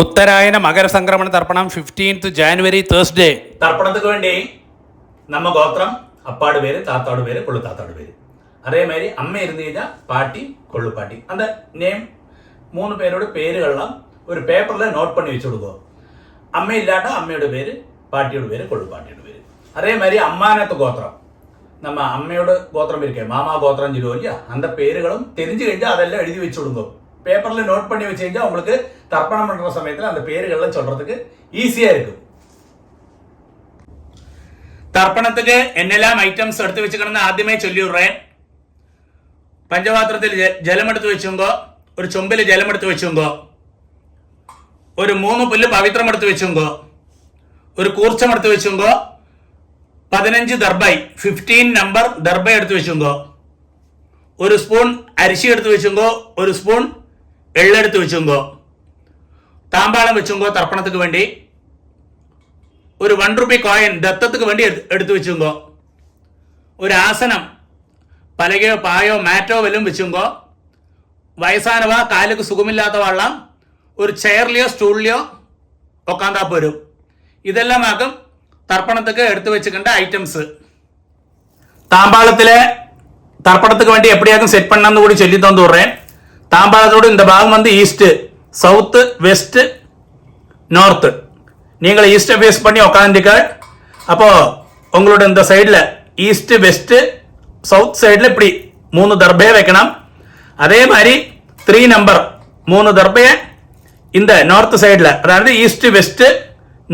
ഉത്തരായന മകരസംക്രമണ തർപ്പണം 15th January Thursday. തർപ്പണத்துக்கு വേണ്ടി நம்ம கோத்திரம் அப்பாடு பேரு தாத்தாடு பேரு கொள்ளு தாத்தாடு பேரு அதே மாதிரி அம்மை இருந்து കഴിഞ്ഞാൽ பாட்டி கொள்ளு பாட்டி அந்த நேம் 3 பேரோட പേരുകളെല്ലാം ഒരു പേപ്പറിൽ നോട്ട് பண்ணி വെച്ചു കൊടുക്കുക. അമ്മ ഇല്ലാട്ട അമ്മയുടെ പേര്, പാട്ടിയുടെ പേര്, കൊള്ളു പാട്ടിയുടെ പേര്. அதே மாதிரி அம்மானத்து கோத்திரம் நம்ம அம்மையோட கோத்திரம் இருக்கே மாமா கோத்திரம் சொல்லுவோம் இல்லையா, அந்த பேருகளும் தெரிஞ்சு കഴിഞ്ഞാல் அதெல்லாம் எழுதி வச்சு கொடுங்க. பேப்பரில் நோட் பண்ணி வச்சு കഴിഞ്ഞാல் உங்களுக்கு தர்ப்பணம் பண்ணுற சமயத்தில் அந்த பேருகள்லாம் சொல்கிறதுக்கு ஈஸியாக இருக்கும். தர்ப்பணத்துக்கு என்னெல்லாம் ஐட்டம்ஸ் எடுத்து வச்சுக்கணும்னு ആദ്യമേ ചൊല്ലിവിടുறேன். പഞ്ചപാത്രത്തിൽ ജലമെടുത്ത് വെച്ചുങ്കോ, ഒരു ചൊമ്പിൽ ജലമെടുത്ത് വെച്ചുങ്കോ, ഒരു 3 പുല്ല് പവിത്രം എടുത്ത് വെച്ചുങ്കോ, ഒരു കൂർച്ചം എടുത്ത് വെച്ചുങ്കോ, 15 ദർബൈ 15 നമ്പർ ദർബൈ എടുത്ത് വെച്ചുങ്കോ, ഒരു സ്പൂൺ അരിശി എടുത്ത് വെച്ചുങ്കോ, ഒരു സ്പൂൺ എള്ളെടുത്ത് വെച്ചുങ്കോ, താമ്പാളം വെച്ചുങ്കോ, തർപ്പണத்துக்கு വേണ്ടി ഒരു 1 രൂപ കോയിൻ ദത്തத்துக்கு വേണ്ടി എടുത്തു വെച്ചുങ്കോ, ഒരു ആസനം പലകയോ പായോ മാറ്റോ വല്ലതും വെച്ചുങ്കോ, വയസ്സാനവ കാലുക്ക് സുഖമില്ലാത്ത വള്ളം ഒരു ചെയറിലെയോ സ്റ്റൂളിലെയോ ഉക്കാന്താ പോരും. ഇതെല്ലാം ആക്കും തർപ്പണத்துக்கு എടുത്തു വെച്ചിട്ടുണ്ട് ഐറ്റംസ്. தாம்பாளத்தில் தர்ப்பணத்துக்கு வேண்டி எப்படியாக்கும் செட் பண்ணணும்னு கூட சொல்லி தந்து விடுறேன். தாம்பாளத்தோடு இந்த பாகம் வந்து ஈஸ்ட், சவுத்து, வெஸ்ட், நார்த்து. நீங்கள் ஈஸ்ட்டை ஃபேஸ் பண்ணி உக்காந்துக்க. அப்போது உங்களோட இந்த சைடில் ஈஸ்ட்டு, வெஸ்ட்டு, சவுத் சைடில் இப்படி 3 தர்பையை வைக்கணும். அதே மாதிரி 3 நம்பர் 3 தர்பையை இந்த நார்த்து சைடில், அதாவது ஈஸ்ட்டு, வெஸ்ட்டு,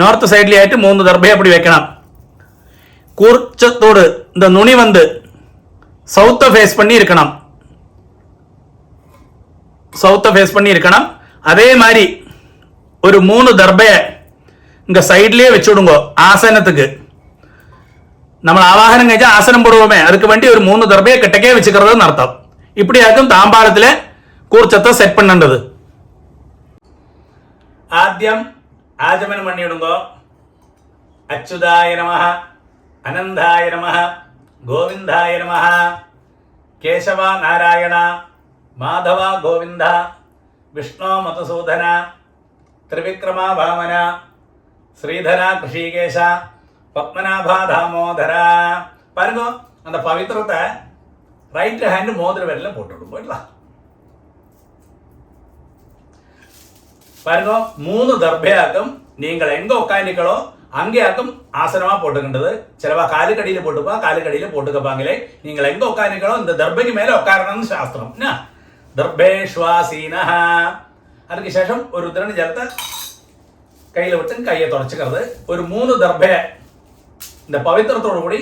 நார்த்து சைட்லேயே ஆகிட்டு 3 தர்பையை அப்படி வைக்கணும். கூர்ச்சத்தோடு இந்த நுனி வந்து சவுத்தை ஃபேஸ் பண்ணி இருக்கணும், சவுத்தை ஃபேஸ் பண்ணி இருக்கணும். அதே மாதிரி ஒரு 3 தர்பையை இங்கே சைட்லேயே வச்சு விடுங்கோ. ஆசனத்துக்கு நம்ம ஆவாகனம் കഴിച്ചാൽ ஆசனம் போடுவோமே, அதுக்கு வேண்டி ஒரு 3 தர்பையை கிட்டக்கே வச்சுக்கிறதுன்னு அர்த்தம். இப்படியாக்கும் தாம்பாளத்தில் கூர்ச்சத்தை செட் பண்ணது. ஆദ്യം ആചമനം പണിയിടുമ്പോ അച്യുതായ നമഃ, അനന്തായ നമഃ, ഗോവിന്ദായ നമഃ, കേശവ നാരായണ, മാധവ ഗോവിന്ദ, വിഷ്ണു മധുസൂദന, ത്രിവിക്രമ വാമന, ശ്രീധര ഋഷികേശ, പത്മനാഭ தாமோதர. பாருங்க, அந்த பவித்திரத்தை ரைட் ஹேண்ட் மோதிர விரல்ல போட்டுவிடும். போயிடலாம். பாருங்க, 3 தர்பையாக்கும் நீங்கள் எங்க உட்காந்துக்களோ அங்கேயாக்கும் ஆசனமா போட்டுக்கின்றது. சிலவா காலுக்கடியில் போட்டுப்பா, காலுக்கடியில் போட்டுக்கப்பாங்களே. நீங்கள் எங்க உட்காந்துக்களோ இந்த தர்பைக்கு மேல உட்காரணும்னு சாஸ்திரம். ദർഭേഷ്വാസീനഃ. അതിന് ശേഷം ഒരു ഉദ്രണ ജലത്തെ കയ്യിൽ വിട്ട് കയ്യെ തുടച്ചിക്കരുത്. ഒരു 3 ദർഭയെ இந்த பவித்திரத்தோடு கூடி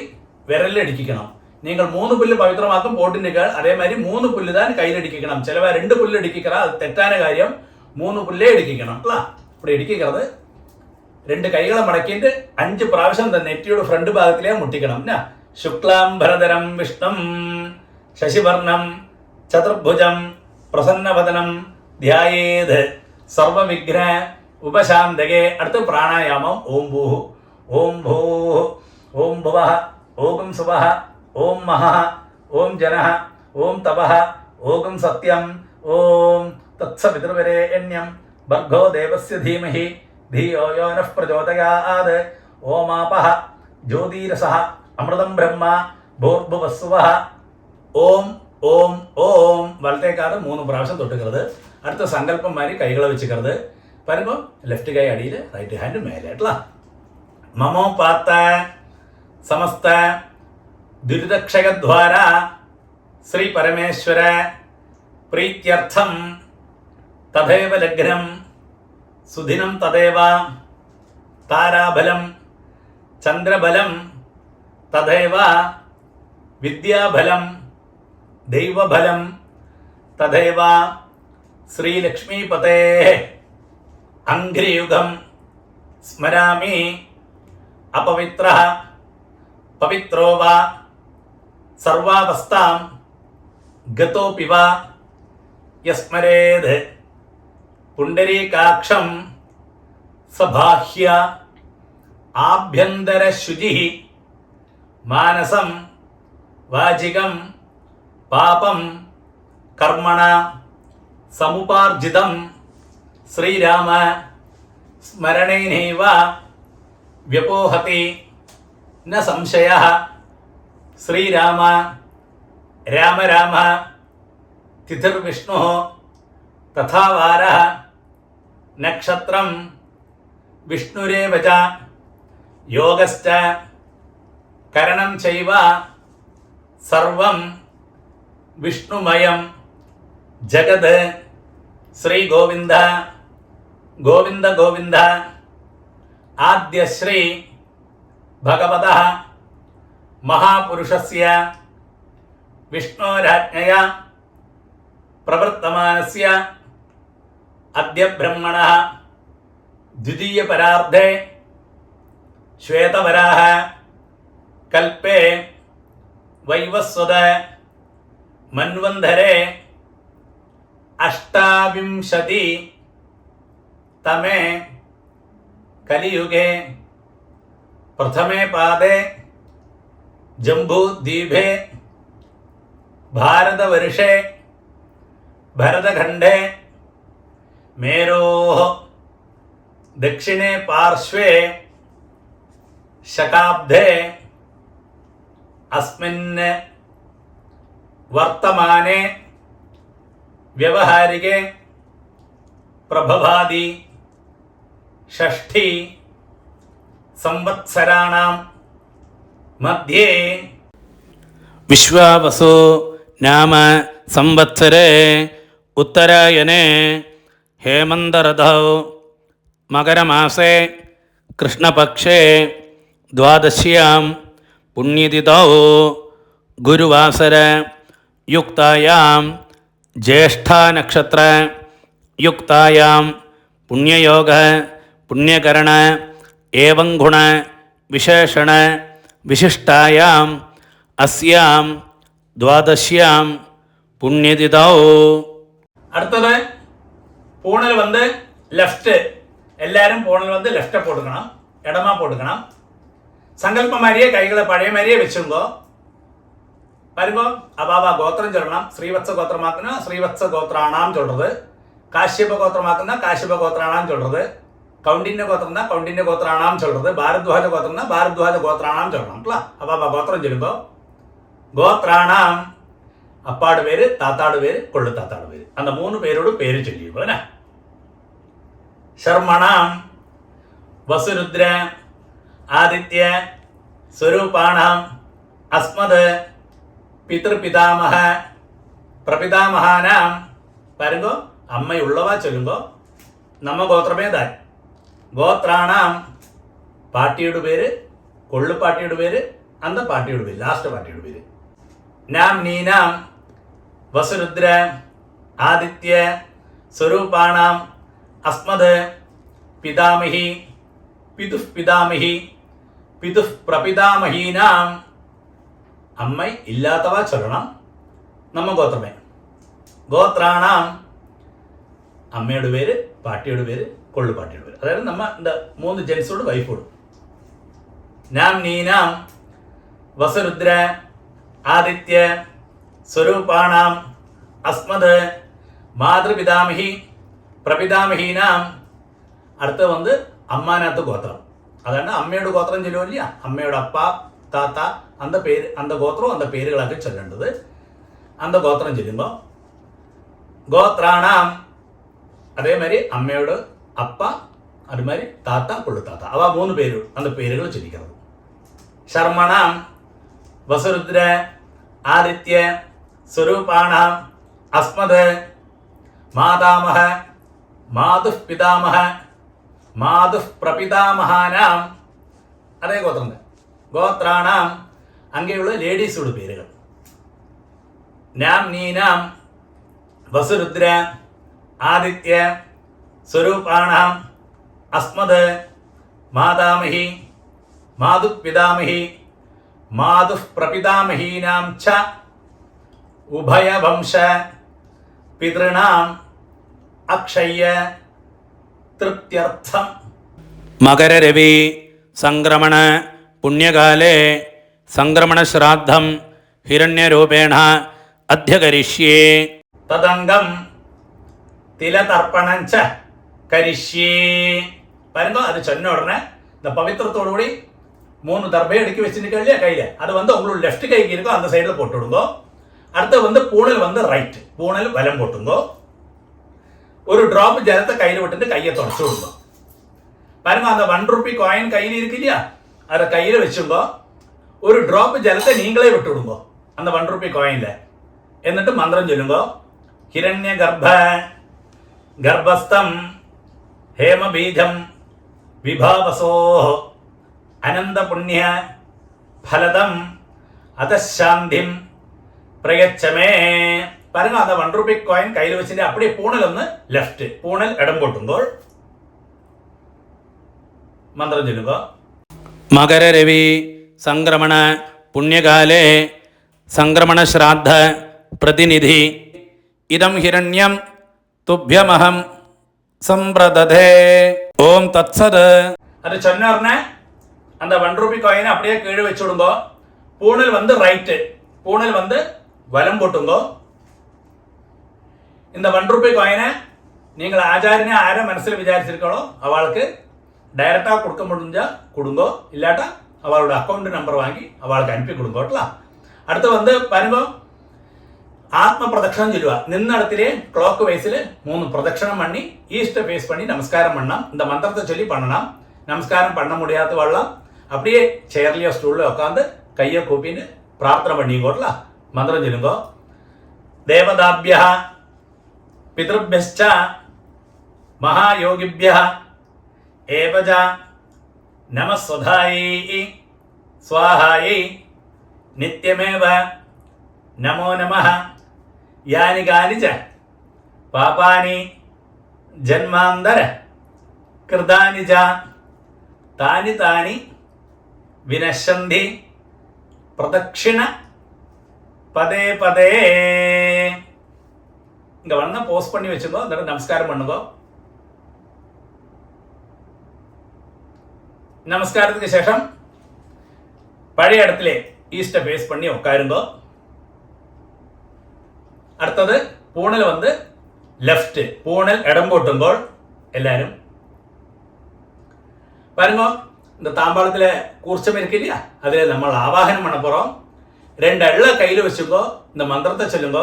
விரலில் அடிக்கணும். நீங்கள் 3 புல்லு பவித்திரமாக்கும் போட்டுனீர்கள். அதே மாதிரி 3 புல்லு தான் கையில் அடிக்கணும். சிலவா 2 புல்லு அடிக்கிறா, அது தெറ്റാன காரியம். 3 புல்லே அடிக்கணும். இப்படி அடிக்கிறது 2 கைகளை மடக்கிட்டு 5 പ്രാവശ്യം இந்த நெற்றியோட ஃப்ரண்ட் பாகத்திலே முட்டிக்கணும். சுக்லாம் பரதரம் விஷ்ணம் சசிவர்ணம் சதுர்புஜம் பிரசன்னவதனம் தியாயேத் சர்வ விக்ன உபசாந்தகே. அடுத்து பிராணாயாமம். ஓம் பூ, ஓம் பூ, ஓம் புவ, ஓம் சுவ, ஓம் மஹ, ஓம் ஜன, ஓம் தப, ஓம் சத்யம், ஓம் தத்சவிதுர்வரேண்யம் भर्गो देवस्य धीमहि धियो यो नः प्रचोदयात्. ओमापः ज्योतिरसः अमृतं ब्रह्म भूर्भुवस्सुवः. ഓം ഓം ഓം വലത്തേക്കാട് 3 പ്രാവശ്യം തൊട്ടുക്കരുത്. അടുത്ത സങ്കല്പം മാതിരി കൈകളെ വെച്ചിക്കരുത്. പറയുമ്പോൾ ലെഫ്റ്റ് കൈ അടിയിൽ, റൈറ്റ് ഹാൻഡ് മേലായിട്ടുള്ള. മമോ പാത്ത സമസ്ത ദുരിതക്ഷയദ്വാര ശ്രീ പരമേശ്വര പ്രീത്യർത്ഥം തഥൈവ ലഗ്നം സുദിനം തഥൈവ താരാബലം ചന്ദ്രബലം തഥൈവ വിദ്യാബലം ദൈവബലം തഥൈവ ശ്രീലക്ഷ്മീപതേ അംഘ്രിയുഗം സ്മരാമി. അപവിത്രഃ പവിത്രോ വാ സർവാവസ്ഥാം ഗതോപി വാ യസ്മരേത് പുണ്ടരീകാക്ഷം സബാഹ്യ ആഭ്യന്തരശുചി മാനസം വാചികം പാപം കർമ്മണ സമുപാർജിതം ശ്രീരാമ സ്മരണേനൈവ വ്യപോഹതി ന സംശയഃ. ശ്രീരാമ രാമ രാമ തിഥിർവിഷ്ണുഃ തഥാ വാരഃ നക്ഷത്രം വിഷ്ണുരേവ ച യോഗശ്ച കരണം ചൈവ സർവം വിഷ്ണുമയം ജഗത്. ശ്രീ ഗോവിന്ദ ഗോവിന്ദ ഗോവിന്ദ. ആദ്യശ്രീ ഭഗവതഃ മഹാപുരുഷസ്യ വിഷ്ണോരാജ്ഞയ പ്രവർത്തമാനസ്യ അദ്യ ബ്രഹ്മണഃ ദ്വിതീയപരാർദ്ധേ ശ്വേതവരാഹ കൽപ്പേ വൈവസ്വത മന്വന്തരേ അഷ്ടാവിംശതി തമേ കലിയുഗേ പ്രഥമേ പാദേ ജംബൂദ്വീപേ ഭാരതവർഷേ ഭരതഖണ്ഡേ മേരോः ദക്ഷിണേ പാർശ്വേ ശകാബ്ദേ അസ്മിൻ വർത്തമാനെ വ്യവഹാരികേ പ്രഭവാദി ഷഷ്ഠി സംവത്സരാണാം മധ്യേ വിശ്വാവസു നാമ സംവത്സരേ ഉത്തരായണേ ഹേമന്തരഥൗ മകരമാസേ കൃഷ്ണപക്ഷേ ദ്വാദശ്യാം പുണ്യതിഥൗ ഗുരുവാസര യുക്തായാം ജ്യേഷ്ഠാനക്ഷത്ര യുക്തായാം പുണ്യയോഗ പുണ്യകരണ ഏവം ഗുണ വിശേഷണ വിശിഷ്ടായാം അസ്യാം ദ്വാദശ്യാം പുണ്യതിഥൗ. അടുത്തത് പൂണൽ വന്ന് ലെഫ്റ്റ്. എല്ലാവരും പൂണൽ വന്ന് ലെഫ്റ്റ് പോടുക്കണം, ഇടമാ പോടുക്കണം. സങ്കല്പ മാരിയെ കൈകളെ പഴയ മാരിയെ വെച്ചുങ്കോ വരുമ്പോ അബാബ ഗോത്രം ചൊല്ലണം. ശ്രീവത്സ ഗോത്രമാക്കുന്ന ശ്രീവത്സ ഗോത്രാണാം ചൊല്ലത്, കാശ്യപ ഗോത്രമാക്കുന്ന കാശ്യപ ഗോത്രാണാം ചൊല്ലത്, കൗണ്ടിന്യ ഗോത്രം കൗണ്ടിന്യ ഗോത്രാണാം ചൊല്ലത്, ഭാരദ്വാജ ഗോത്രം ഭാരദ്വാജ ഗോത്രാണാം ചൊല്ലണം. അബാബ ഗോത്രം ചൊല്ലുമ്പോ ഗോത്രാണാം അപ്പാട് പേര്, താത്താട് പേര്, കൊള്ളു താത്താട് പേര്, அந்த 3 പേരോട് പേര് ചൊല്ലിയുമ്പോ ശർമ്മണാം വസുരുദ്ര ആദിത്യ സ്വരൂപാണാം അസ്മത് പിതൃപിതാമഹ പ്രപിതാമഹാനാം. വരുമ്പോ അമ്മയുള്ളവ ചൊല്ലുമ്പോ നമ്മ ഗോത്രമേതാൻ ഗോത്രാണാം പാട്ടിയുടെ പേര്, കൊള്ളുപാട്ടിയുടെ പേര്, അന്ത പാട്ടിയുടെ പേര്, ലാസ്റ്റ് പാട്ടിയുടെ പേര്. നാം നീനാം വസുരുദ്ര ആദിത്യ സ്വരൂപാണാം അസ്മത് പിതാമഹി പിതുഃ പിതാമഹി പിതുഃ പ്രപിതാമഹീനാം. അമ്മ ഇല്ലാത്തവ ചൊല്ലണം നമ്മ ഗോത്രമേ. ഗോത്രാണാം അമ്മയുടെ പേര്, പാട്ടിയുടെ പേര്, കൊള്ളുപാട്ടിയുടെ പേര്. അതായത് നമ്മ എന്താ 3 ജെൻസോട് വൈഫോട്. നാം നീനാം വസുരുദ്ര ആദിത്യ സ്വരൂപാണാം അസ്മത് മാതൃപിതാമഹി പ്രപിതാമഹീനാം. അടുത്ത വന്ന് അമ്മാനകത്ത് ഗോത്രം. അതാണ് അമ്മയുടെ ഗോത്രം ചൊല്ലുമില്ല, അമ്മയുടെ അപ്പ താത്ത അന്ത പേര്, അന്ത ഗോത്രവും അന്ത പേരുകളൊക്കെ ചൊല്ലേണ്ടത്. അന്ത ഗോത്രം ചൊല്ലുമ്പോൾ ഗോത്രാണാം അതേമാതിരി അമ്മയോട് അപ്പ, അതുമാതിരി താത്ത, കൊള്ളുത്താത്ത, അവ 3 പേര് അന്ത പേരുകൾ ചൊല്ലിക്കുന്നത്. ശർമ്മണാം വസുരുദ്ര ആദിത്യ സ്വരൂപാണാം അസ്മത് മാതാമഹ മാതുഃ പിതാമഹ മാതുഃ പ്രപിതാമഹാനാം. അതേ ഗോത്രം. ഗോത്രാണാം അങ്ങനെയുള്ള ലേഡീസോട് പേരുകൾ. നാം നീനാം വസുരുദ്ര ആദിത്യ സ്വരൂപാണാം അസ്മത് മാതാമഹി മാതുഃ പിതാമഹി മാതുഃ പ്രപിതാമഹീനാം ച ഉഭയവംശ പിതൃണാം അക്ഷയ്യ തൃപ്ത്യർത്ഥം. മകരരവി സംക്രമണ പുണ്യകാലേ സംക്രമണശ്രാദ്ധം ഹിരണ്യരൂപേണ അധ്യകരിഷ്യേ. തദംഗം തിലതർപ്പണം ച കരിഷ്യേ. பாருங்க அது சொன்ன உடனே இந்த பவித்திரத்தோடு கூடி 3 தர்பையை அடுக்கி வச்சுருக்க இல்லையா கையில், அது வந்து உங்களோட லெஃப்ட் கைக்கு இருக்கோ அந்த சைடில் போட்டு விடுங்கோ. அடுத்து வந்து பூணல் வந்து ரைட், பூணல் வலம் போட்டுங்கோ. ஒரு டிராப் ஜலத்தை கையில் விட்டுட்டு கையை தொடச்சு விடுங்க. பாருங்க அந்த 1 ரூபி காயின் கையில் இருக்கு இல்லையா, அதை கையில் வச்சுங்கோ. ஒரு டிராப் ஜலத்தை நீங்களே விட்டு விடுங்கோ அந்த 1 ரூபி காயின்ல. എന്നിട്ട് മന്ത്രം ചൊല്ലുമ്പോ ഹിരണ്യ ഗർഭസ്ഥം ഹേമബീജം വിഭാവസോ അനന്തപുണ്യ ഫലദം അതശാന്തിം പ്രയച്ഛമേ. பாருங்க அந்த 1 ரூபி காயின் கையில் வச்சுட்டு அப்படியே பூணல் ഒന്ന് ലെഫ്റ്റ്, പൂണൽ ഇടം പൊട്ടുമ്പോൾ മന്ത്രം ചൊല്ലുക. മകരരവി സംക്രമണ പുണ്യകാലേ സംക്രമണ ശ്രാദ്ധ പ്രതിനിധി ഇദം ഹിരണ്യം തുഭ്യമഹം സമ്പ്രദധേ. ഓം തത്സത്. அது சொன்ன உடனே அந்த 1 ரூபி காயினை அப்படியே கீழே வச்சு விடுங்கோ. பூணல் வந்து ரைட்டு, பூணல் வந்து வலம் போட்டுங்கோ. இந்த 1 ரூபி காயினை நீங்கள் ஆச்சாரியனை ஆரை മനസ്സിൽ വിചാരിച്ചിരിക്കണോ അവൾക്ക് ഡയറക്റ്റാ കൊടുക്ക முடிஞ்சா കൊടുங்கோ, ഇല്ലാട്ടാ അവളുടെ അക്കൗണ്ട് നമ്പർ വാങ്ങി അവൾക്ക് അനുപ്പി കൊടുங்கோ. അടുത്ത് വന്ന് വരുമ്പോൾ ஆத்ம சொல்லுவா. நின்னடத்திலே கிளாக் வைஸில் 3 பிரதட்சணம் பண்ணி ஈஸ்ட்டை ஃபேஸ் பண்ணி நமஸ்காரம் பண்ணலாம். இந்த மந்திரத்தை சொல்லி பண்ணலாம். நமஸ்காரம் பண்ண முடியாத வரலாம், அப்படியே சேர்லையோ ஸ்டூல்ல உட்காந்து கையை கூப்பின்னு பிரார்த்தனை பண்ணிக்கோட்டலாம். மந்திரம் சொல்லுங்க. தேவதாபியா பிதൃഭ്യശ്ച மகாயோகிபியா ஏவஜ நமஸ்வதாயை ஸ்வாஹாயை நித்யமேவ நமோ நமः. യാനി കാനിച പാപാനി ജന്മാന്തര കൃതാനി ച താനി താനി വിനശ്യന്തി പ്രദക്ഷിണ പദേ പദേ. இங்க வந்து போஸ்ட் பண்ணி வச்சுக்கோ, എന്നിട്ട് நமஸ்காரம் பண்ணுங்க. நமஸ்காரத்துக்கு ശേഷം പഴയ இடத்திலே ஈஸ்ட்டை ஃபேஸ் பண்ணி உட்காருங்கோ. അടുത്തത് പൂണൽ വന്ന് ലെഫ്റ്റ്, പൂണൽ ഇടം പൊട്ടുമ്പോൾ എല്ലാവരും பாருங்க இந்த தாம்பாளத்தில் கூர்ச்சம் இருக்கு இல்லையா, அதில் நம்ம ஆவாகனம் பண்ண போகிறோம். 2 எள்ள கையில் வச்சுக்கோ, இந்த மந்திரத்தை சொல்லுங்க.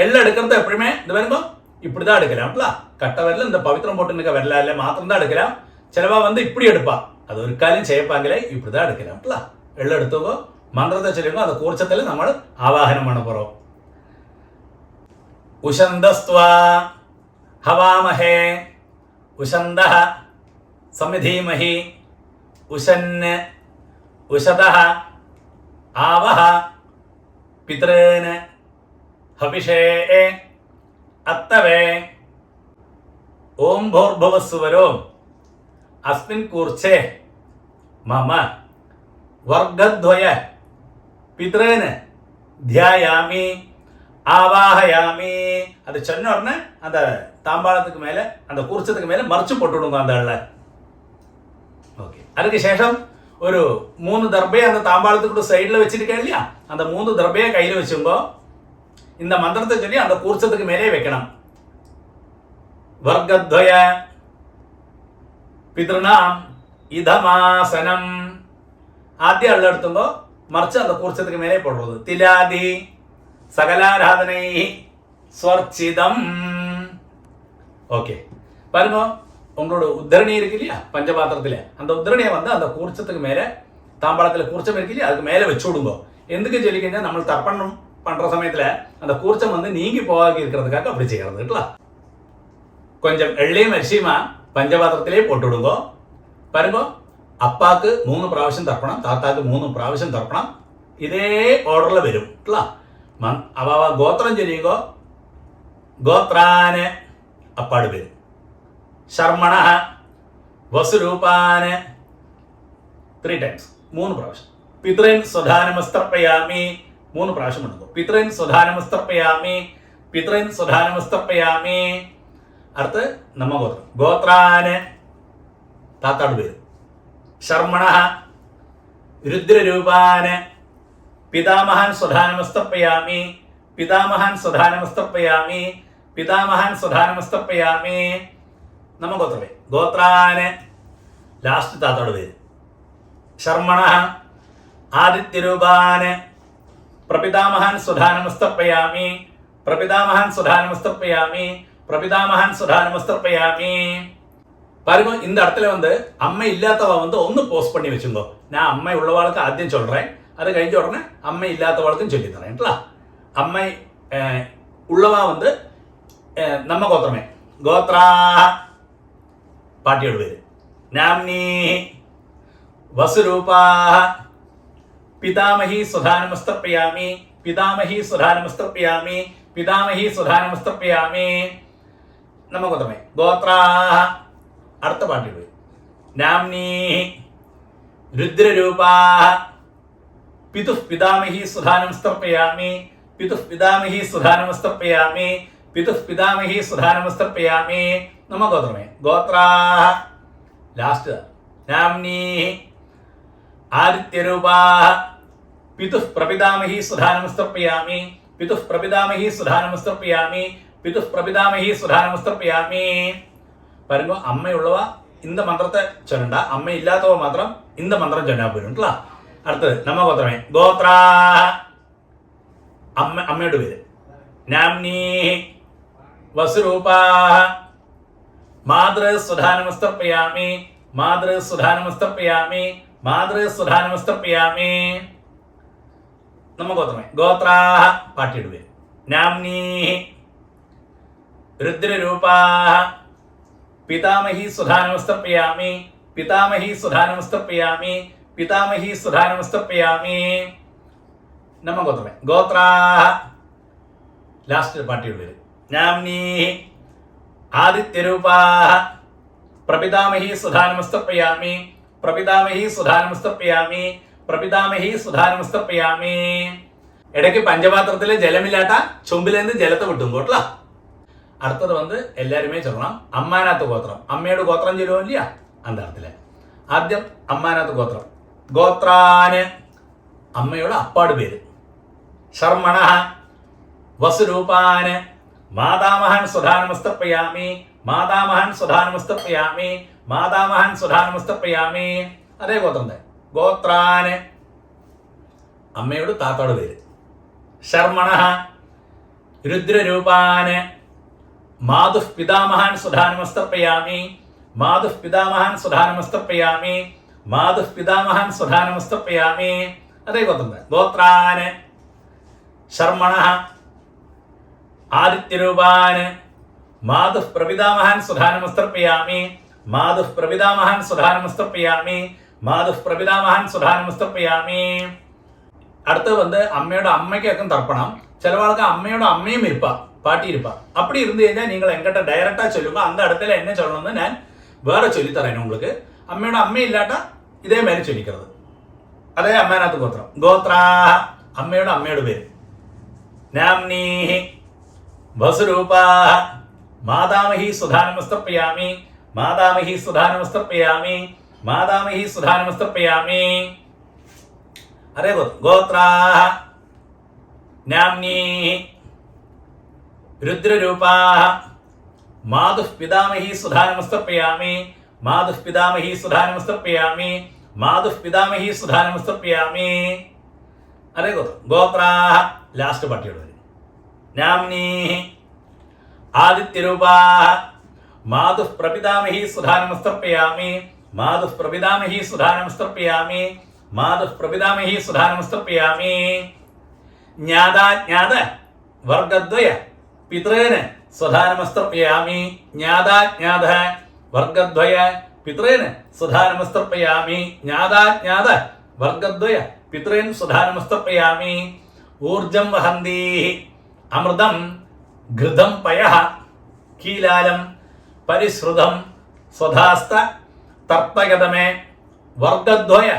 எள்ள எடுக்கிறது எப்பவுமே இந்த பாருங்க இப்படி தான் எடுக்கலாம்ல, கட்ட வரல இந்த பவித்திரம் போட்டு நிற்க வரல இல்லை மாத்திரம் தான் எடுக்கலாம். சிலவா வந்து இப்படி எடுப்பா, அது ஒரு காலையும் செய்யப்பாங்களே, இப்படி தான் எடுக்கலாம்ல. எள்ள எடுத்துக்கோ, மந்திரத்தை சொல்லுங்க. அந்த கூர்ச்சத்தில் നമ്മൾ ஆவாகனம் பண்ண போகிறோம். ഉഷന്തസ്ത്വാ ഹവാമഹേ ഉഷന്തഃ സമിധീമഹി ഉശന് ഉശതഃ ആവഹ പിതॄൻ ഹവിഷേ അത്തവേ. ഓം ഭൂർഭുവസ്സുവരോ അസ്മിൻ കൂർച്ചേ മമ വർഗദ്വയ പിതॄൻ ധ്യായാമി ஆவாஹயாமி. அது சொன்ன உடனே அந்த தாம்பாளத்துக்கு மேலே அந்த குர்ச்சத்துக்கு மேலே மறைச்சு போட்டு விடுங்க அந்த ஆள. ஓகே, அதுக்கு சேஷம் ஒரு 3 தர்பையை அந்த தாம்பாளத்துக்கு சைடில் வச்சிருக்கேன் இல்லையா, அந்த 3 தர்பையை கையில் வச்சுங்கோ. இந்த மந்திரத்தை சொல்லி அந்த குர்ச்சத்துக்கு மேலே வைக்கணும். வர்க்கத்வய பிதൃணாம் இதமாசனம். ആദ്യം അള്ള എടുത്തുമ്പോ മറിച്ച് அந்த കുർച്ചத்துக்கு மேலே போடுறது. திலாதி சகலாராதனை ஸ்வர்ச்சிதம். ஓகே, பாருங்க உங்களோட உத்தரணி இருக்கு இல்லையா பஞ்சபாத்திரத்தில், அந்த உத்தரணியை வந்து அந்த கூர்ச்சத்துக்கு மேலே, தாம்பாளத்தில் கூர்ச்சம் இருக்கு இல்லையா அதுக்கு மேலே வச்சு விடுங்க. எதுக்கு சொல்லிக்கிங்க, நம்ம தர்ப்பணம் பண்ணுற சமயத்தில் அந்த கூர்ச்சம் வந்து நீங்கி போகாது இருக்கிறதுக்காக அப்படி செய்கிறது. கொஞ்சம் எள்ளையும் அரிசியுமா பஞ்சபாத்திரத்திலே போட்டு விடுங்க. பாருங்க அப்பாவுக்கு 3 പ്രാവശ്യം തർപ്പണം, താത്താക്ക് 3 പ്രാവശ്യം തർപ്പണം. ഇതേ ഓർഡറിൽ വരും. അവ ഗോത്രം ചൊല്ലിക്കോ. ഗോത്രാന് അപ്പാട് വരും. ശർമ്മണ വസുരൂപാന് 3 ടൈംസ്, 3 പ്രാവശ്യം. പിതൃൻ സ്വധാനമസ്തർപ്പയാമി 3 പ്രാവശ്യം എടുക്കും. പിതൃൻ സ്വധാനമസ്തർപ്പയാമി, പിതൃൻ സ്വധാനമസ്തർപ്പയാമി. അടുത്ത് നമ്മ ഗോത്രം. ഗോത്രാന് താത്താട് വരും. ശർമ്മണ രുദ്രരൂപാന് പിതാമഹാൻ സ്വധാനമസ്തർപ്പയാമി, പിതാമഹാൻ സ്വധാനമസ്തർപ്പയാമി, പിതാമഹാൻ സ്വധാനമസ്തർപ്പയാമി. നമ്മ ഗോത്രമേ. ഗോത്രാന് ലാസ്റ്റ് താത്തോട് പേര്. ശർമ്മണ ആദിത്യരൂപാന് പ്രപിതാമഹാൻ സുധാനമസ്തർപ്പയാമി പ്രപിതാമഹാൻ സുധാനമസ്തർപ്പയാമി പ്രപിതാമഹാൻ സുധാനമസ്തർപ്പയാമി. பாருங்க, இந்த இடத்துல அம்மை இல்லாதவ ஒன்று போஸ்ட் பண்ணி வச்சுங்கோ. நான் அம்மை உள்ளவாளுக்கு ஆദ്യം சொல்றேன், அது கழிஞ்ச உடனே அம்மை இல்லாதவாளுக்கும் சொல்லி தரேன்ல. அம்மை உள்ளவா நம்ம கோத்திரமே. கோத்ரா பாட்டியோட பேரு. நாம்னி வசுரூபா பிதாமகி சுதானமஸ்தர்ப்பயாமி பிதாமகி சுதானமஸ்தர்ப்பயாமி பிதாமகி சுதானமஸ்தர்ப்பயாமி. நம்ம கோத்திரமே. கோத்ரா അടുത്ത പാട്ടിയോട് പേര്. നാംനി രുദ്രരൂപാ പിതുഃ പിതാമഹി സുധാനമസ്തർപ്പയാമി പിതുഃ പിതാമഹി സുധാനമസ്തർപ്പയാമി പിതുഃ പിതാമഹി സുധാനമസ്തർപ്പയാമി. നമ്മ ഗോത്രമേ. ഗോത്രാ ലാസ്റ്റ്. നാംനി ആദിത്യരൂപാ പിതുഃ പ്രപിതാമഹി സുധാനമസ്തർപ്പയാമി പിതുഃ പ്രപിതാമഹി സുധാനമസ്തർപ്പയാമി പിതുഃ പ്രപിതാമഹി സുധാനമസ്തർപ്പയാമി. பாருங்க, அம்மை உள்ளவா இந்த மந்திரத்தை சொல்லண்டா, அம்மை இல்லாதவ மாத்திரம் இந்த மந்திரம் சொன்னா போயிடும்ல. அடுத்தது நம்ம கோத்திரமே. கோத்ரா அம்மையோட பேரு. நாம்னி வசுரூபா மாத்ரு சுதானமஸ்தர்ப்பயாமி மாத்ரு சுதானமஸ்தர்ப்பயாமி மாத்ரு சுதானமஸ்தர்ப்பயாமி. நம்ம கோத்திரமே. கோத்ரா பாட்டியோட பேரு. நாம்னி ருத்ரரூபா പിതാമഹി സുധാനമസ്തർപ്പയാമി പിതാമഹി സുധാനമസ്തർപ്പയാമി പിതാമഹി സുധാനമസ്തർപ്പയാമി. നമ്മ ഗോത്രമേ. ഗോത്രാ ലാസ്റ്റ് പാട്ടിയുടെ പേര്. നാംനി ആദിത്യരൂപാ പ്രപിതാമഹി സുധാനമസ്തർപ്പയാമി പ്രപിതാമഹി സുധാനമസ്തർപ്പയാമി പ്രപിതാമഹി സുധാനമസ്തർപ്പയാമി. ഇടയ്ക്ക് പഞ്ചപാത്രത്തിലെ ജലമില്ലാട്ട ചുമ്പിലേന്ന് ജലത്തെ വിട്ടും പോട്ടല്ല. അടുത്തത് എല്ലാരുമേ ചൊല്ലണം. അമ്മാനാത്ത് ഗോത്രം. അമ്മയുടെ ഗോത്രം ചൊല്ലുമോ ഇല്ല அந்த இடத்துல. ആദ്യം അമ്മാനാത്ത് ഗോത്രം. ഗോത്രാന് അമ്മയുടെ അപ്പാട് പേര്. ശർമ്മണ വസുരൂപാന് മാതാമഹൻ സുധാനമസ്തർപ്പയാമി മാതാമഹൻ സുധാനമസ്തർപ്പയാമി മാതാമഹൻ സുധാനമസ്തർപ്പയാമി. അതേ ഗോത്രം തന്നെ. ഗോത്രാന് അമ്മയുടെ താത്തോട് പേര്. ശർമ്മണ രുദ്രരൂപാന് മാതുഃ പിതാമഹാൻ സുധാനമസ്തർപ്പയാമി മാതുഃ പിതാമഹാൻ സുധാനമസ്തർപ്പയാമി മാതുഃ പിതാമഹാൻ സുധാനമസ്തർപ്പയാമി. അതേ ഗോത്രം. ഗോത്രാന് ശർമ്മണ ആദിത്യരൂപാന് മാതുഃ പ്രപിതാമഹാൻ സുധാനമസ്തർപ്പയാമി മാതുഃ പ്രപിതാമഹാൻ സുധാനമസ്തർപ്പയാമി മാതുഃ പ്രപിതാമഹാൻ സുധാനമസ്തർപ്പയാമി. അടുത്ത് അമ്മയുടെ അമ്മയ്ക്കൊക്കെ തർപ്പണം. ചിലവാൾക്ക് അമ്മയുടെ അമ്മയും ഇരുപ്പ பாட்டி இருப்பா. அப்படி இருந்து കഴിഞ്ഞാൽ നിങ്ങൾ എங்கிட்ட ഡയറക്റ്റാ ചൊല്ലുമ്പോൾ அந்த இடத்துல என்ன சொல்லணும்னு ഞാൻ വേറെ ചൊല്ലിത്തറേനും உங்களுக்கு. അമ്മയുടെ അമ്മയില്ലാട്ട ഇതേമാതിരി ചൊല്ലിക്കരുത്. അതേ അമ്മാനാത്ത് ഗോത്രം. ഗോത്രാ അമ്മയുടെ അമ്മയുടെ പേര്. നാംനി വസുരൂപാ മാതാമഹി സുധാനമസ്തർപ്പയാമി മാതാമഹി സുധാനമസ്തർപ്പയാമി മാതാമഹി സുധാനമസ്തർപ്പയാമി. അതേ ഗോത്രം. ഗോത്രാ നാംനി രുദ്രരൂപാ മാതുഃ പിതാമഹി സുധാനമസ്തർപ്പയാമി മാതുഃ പിതാമഹി സുധാനമസ്തർപ്പയാമി മാതുഃ പിതാമഹി സുധാനമസ്തർപ്പയാമി. അതേ ഗോത്രം. ഗോത്രാ ലാസ്റ്റ് പട്ടിയോട് വരും. നാംനി ആദിത്യരൂപാ മാതുഃ പ്രപിതാമഹി സുധാനമസ്തർപ്പയാമി മാതുഃ പ്രപിതാമഹി സുധാനമസ്തർപ്പയാമി മാതുഃ പ്രപിതാമഹി സുധാനമസ്തർപ്പയാമി. ജ്ഞാതാജ്ഞാത വർഗദ്വയ പിതൃന് സുധാനമസ്തർപ്പയാമി ജ്ഞാതാജ്ഞാത വർഗദ്വയ പിതൃന് സുധാനമസ്തർപ്പയാമി ജ്ഞാതാജ്ഞാത വർഗദ്വയ പിതൃൻ സുധാനമസ്തർപ്പയാമി. ഊർജം വഹന്തി അമൃതം ഘൃതം പയഃ കീലാലം പരിശ്രുതം സ്വധാസ്ത തർപ്പഗതമേ വർഗദ്വയ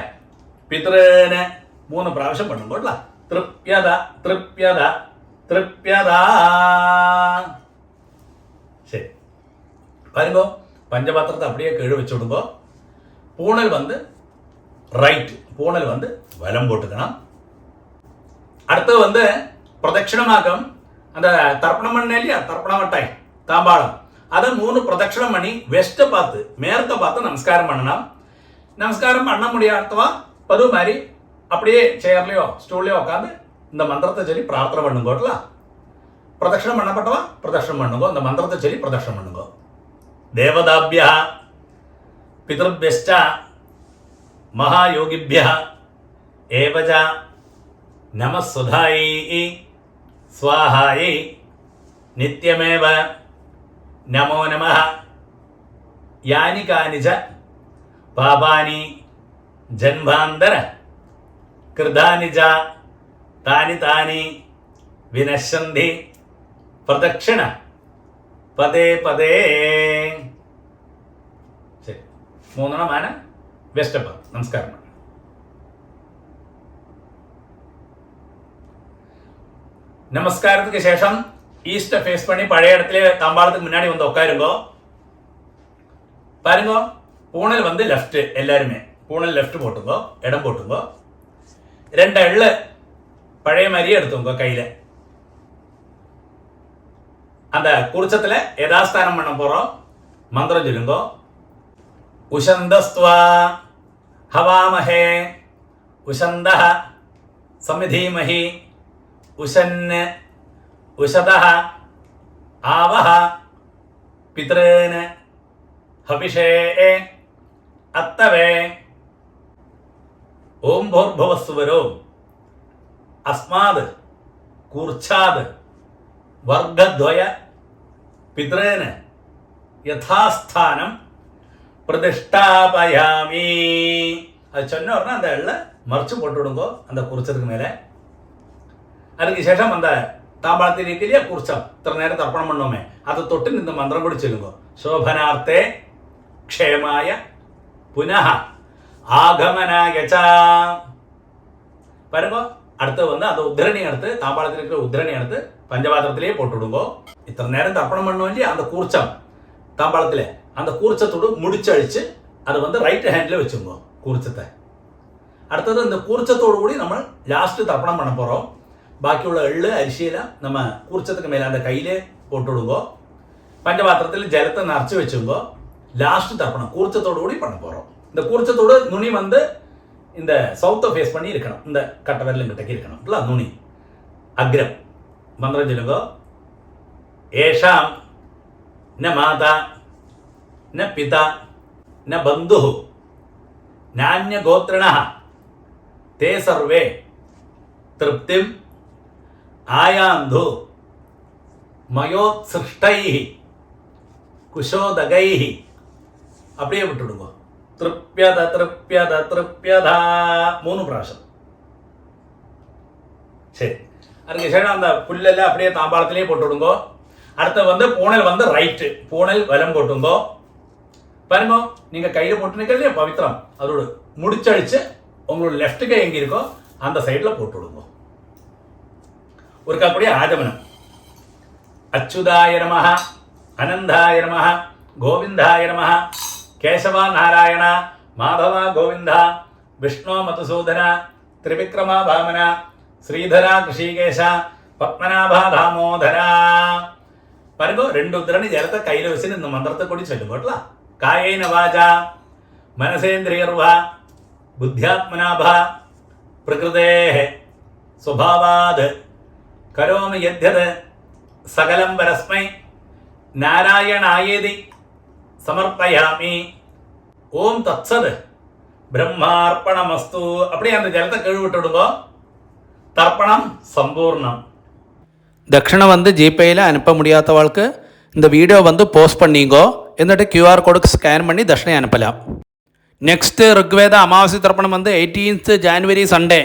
പിതൃന് 3 പ്രാവശ്യം പണ്ണുമ്പോട്ട. തൃപ്യത തൃപ്യത തൃപ്യത. ശരി. பாருங்க, பஞ்சபாத்திரத்தை அப்படியே கீழே வச்சு விடுங்க. பூனல் ரைட், பூனல் வலம் போட்டுக்கணும். அடுத்து பிரதட்சிணமாக்கம். அந்த தர்ப்பணம் பண்ண இல்லையா, தர்ப்பண மட்டாய் தாம்பாளம், அதை 3 பிரதட்சிணம் பண்ணி வெஸ்ட்டை பார்த்து மேற்க பார்த்து நமஸ்காரம் பண்ணணும். நமஸ்காரம் பண்ண முடியாதவா பது மாதிரி அப்படியே சேர்லையோ ஸ்டூல்லையோ உட்காந்து இந்த மந்திரத்தை சொல்லி பிரார்த்தனை பண்ணுங்கோட்ல. பிரதட்சணம் பண்ணப்பட்டவா பிரதட்சணம் பண்ணுங்கோ, இந்த மந்திரத்தை சொல்லி பிரதட்சணம் பண்ணுங்கோ. தேவதாபியா பிதృభ్యశ్చ மகாயோகிபியா ஏவஜ நமஸ்வதாயை ஸ்வாஹாயை நித்யமேவ நமோ நமः. யானி கானிச்ச பாபானி ஜன்மாந்தர கிருதானி ச தானி தானி வினശ്യന്തി പ്രദക്ഷിണ പദേ പദേ. ശരി, മൂന്നെണ്ണമാണ് വെസ്റ്റപ്പ്. നമസ്കാരം. நமஸ்காரத்துக்கு சேஷம் ஈஸ்ட ஃபேஸ் பண்ணி பழைய இடத்துல தாம்பாளத்துக்கு முன்னாடி வந்து உட்காருங்கோ. பாருங்க, பூனல் வந்து லெஃப்ட், எல்லாருமே பூனல் லெஃப்ட் போட்டுங்கோ, இடம் போட்டுங்கோ. 2 எள்ளு பழைய மாதிரியே எடுத்துங்க கையில. அந்த குறிச்சத்துல யதாஸ்தானம் பண்ண போறோம். மந்திரம் சொல்லுங்கோ. உஷந்தஸ்துவா ஹவாமஹே உஷந்தஹ சமிதீமஹி உஷன் உஷதஹ ஆவஹ பித்ரேன ஹவிஷே அத்தவே. ஓம் भूर्भुवस्सुवरो अस्माद् कूर्च्छाद् वर्गद्वय पितॄन् யதாஸ்தானம் பிரதிஷ்டாபயாமி. அது சொன்ன உடனே அந்த எள்ள மறைச்சு போட்டு விடுங்கோ அந்த குறிச்சதுக்கு மேலே. அதுக்கு சேஷம் அந்த தாம்பாளத்தில் இருக்கிற குறிச்சம் இத்தனை நேரம் தர்ப்பணம் பண்ணோமே அதை தொட்டு இந்த மந்திரம் கூட சொல்லுங்க. சோபனார்த்தே க்ஷேமாய புனः ஆகமனாய ச. பாருங்க, அடுத்து வந்து அந்த உத்திரணி எடுத்து தாம்பாளத்தில் இருக்கிற உத்திரணி எடுத்து பஞ்சபாத்திரத்திலேயே போட்டு விடுங்கோ. இத்தனை நேரம் தர்ப்பணம் பண்ணோம் இல்லையா அந்த கூர்ச்சம் தாம்பாளத்தில், அந்த கூர்ச்சத்தோடு முடிச்சழிச்சு அதை வந்து ரைட் ஹேண்டில் வச்சுங்கோ கூர்ச்சத்தை. அடுத்தது இந்த கூர்ச்சத்தோடு கூடி நம்ம லாஸ்ட்டு தர்ப்பணம் பண்ண போகிறோம். பாக்கியுள்ள எள்ளு அரிசியெல்லாம் நம்ம கூர்ச்சத்துக்கு மேலே அந்த கையிலே போட்டு விடுங்கோ. பஞ்சபாத்திரத்தில் ஜலத்தை நிறச்சி வச்சுங்கோ. லாஸ்ட்டு தர்ப்பணம் கூர்ச்சத்தோடு கூடி பண்ண போகிறோம். இந்த கூர்ச்சத்தோடு நுனி வந்து இந்த சவுத்தை ஃபேஸ் பண்ணி இருக்கணும், இந்த கட்டை விரலும் கிட்டக்கு இருக்கணும் இல்லை நுனி அக்ரம். மந்திரம் சொல்லுங்கோ. ஏஷாம் ந மாதா ந பிதா ந பந்து நானிய கோத்ரிண தே சர்வே திருப்திம் ஆயாந்து மயோத்சிருஷ்டை குஷோதகை. அப்படியே விட்டுடுங்க. திருப்யத திருப்யத திருப்யதா 3 பிராവശ്യം. சரி, அதுக்கு சேஷம் அந்த புல்லெல்லாம் அப்படியே தாம்பாளத்திலேயே போட்டு விடுங்கோ. அடுத்து வந்து பூனல் வந்து ரைட்டு, பூனல் வலம் போட்டுங்கோ. பாருங்க, நீங்க கையில போட்டு நிற்கிறதே பவித்திரம் அதோட முடிச்சழிச்சு உங்களோட லெஃப்ட் கை எங்க இருக்கோ அந்த சைட்ல போட்டு விடுங்க. ஒரு அப்படியே ஆஜமனம். அச்சுதாய நமஹ அனந்தாய நமஹ கோவிந்தாய நமஹ கேசவா நாராயண மாதவா கோவிந்த விஷ்ணு மதுசூதன திரிவிக்ரமா பாமன ஸ்ரீதரா கிருஷிகேஷ பத்மநாபா தாமோதர. பாருங்க, 2 உத்திரணி ஜலத்தை கையில் வச்சுன்னு இந்த மந்திரத்தை கூடி சொல்லுங்கோட்டலாம். காயேன வாஜா மனசேந்திரியர்வா புத்தியாத்மனாபா பிரகிருதேஹ ஸ்வபாவாத் கரோமி யத்யத் சகலம் பரஸ்மை நாராயணாயேதி சமர்ப்பயாமி. ஓம் தத்சத் பிரம்மார்ப்பணமஸ்து. அப்படியே அந்த ஜலத்தை கழுவி விட்டு விடுங்க. தர்ப்பணம் சம்பூர்ணம். தட்சிணை வந்து ஜிபேயில் அனுப்ப முடியாதவளுக்கு இந்த வீடியோ வந்து போஸ்ட் பண்ணிங்கோ. എന്നിട്ട് QR கோடுக்கு ஸ்கேன் பண்ணி தட்சிணை அனுப்பலாம். நெக்ஸ்ட்டு ருக்வேத அமாவாசை தர்ப்பணம் வந்து 18th January சண்டே